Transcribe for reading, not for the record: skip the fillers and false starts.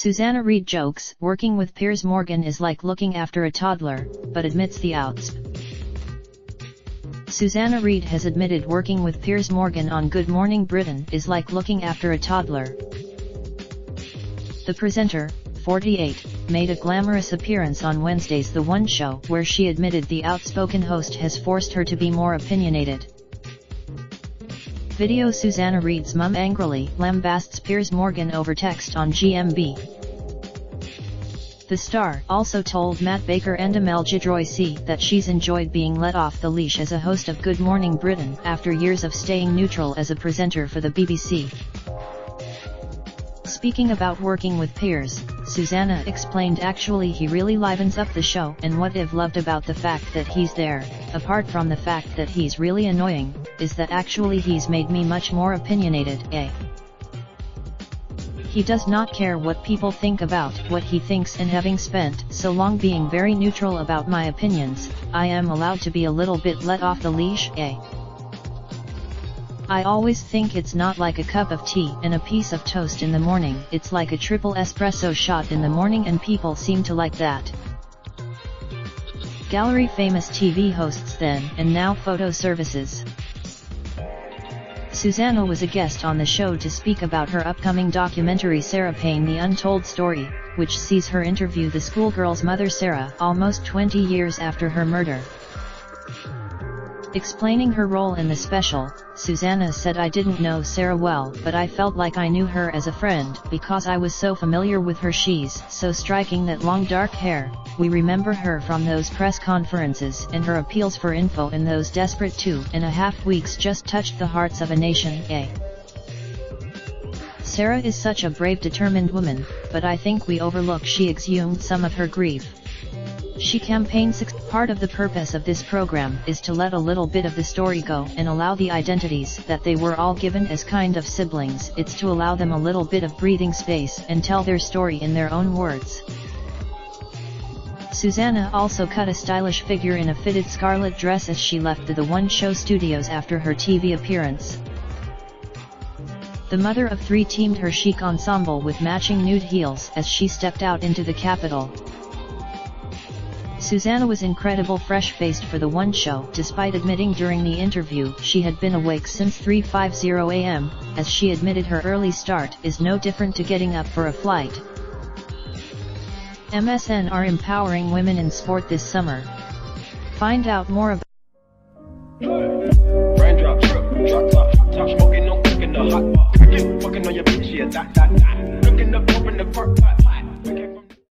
Susanna Reid jokes, working with Piers Morgan is like looking after a toddler, but admits the outsp. Susanna Reid has admitted working with Piers Morgan on Good Morning Britain is like looking after a toddler. The presenter, 48, made a glamorous appearance on Wednesday's The One Show where she admitted the outspoken host has forced her to be more opinionated. Video: Susanna Reid's mum angrily lambasts Piers Morgan over text on GMB. The star also told Matt Baker and Amel Jadroisi that she's enjoyed being let off the leash as a host of Good Morning Britain after years of staying neutral as a presenter for the BBC. Speaking about working with Piers, Susanna explained actually he really livens up the show, and what I've loved about the fact that he's there, apart from the fact that he's really annoying, is that actually he's made me much more opinionated. He does not care what people think about what he thinks, and having spent so long being very neutral about my opinions, I am allowed to be a little bit let off the leash. I always think it's not like a cup of tea and a piece of toast in the morning, it's like a triple espresso shot in the morning, and people seem to like that. Gallery: famous TV hosts then and now photo services. Susanna was a guest on the show to speak about her upcoming documentary Sarah Payne: The Untold Story, which sees her interview the schoolgirl's mother Sarah almost 20 years after her murder. Explaining her role in the special, Susanna said, "I didn't know Sarah well, but I felt like I knew her as a friend because I was so familiar with her. She's so striking, that long dark hair. We remember her from those press conferences, and her appeals for info in those desperate 2.5 weeks just touched the hearts of a nation. Sarah is such a brave, determined woman, but I think we overlook she exhumed some of her grief. She campaigned success. Part of the purpose of this program is to let a little bit of the story go and allow the identities that they were all given as kind of siblings. It's to allow them a little bit of breathing space and tell their story in their own words." Susanna also cut a stylish figure in a fitted scarlet dress as she left the One Show studios after her TV appearance. The mother of three teamed her chic ensemble with matching nude heels as she stepped out into the Capitol. Susanna was incredible fresh-faced for the One Show, despite admitting during the interview she had been awake since 3:50 a.m., as she admitted her early start is no different to getting up for a flight. MSN are empowering women in sport this summer. Find out more about Raindrop, drop top, smoking, no cooking, the hot pot. Fucking on your bitch, yeah, that. Looking up,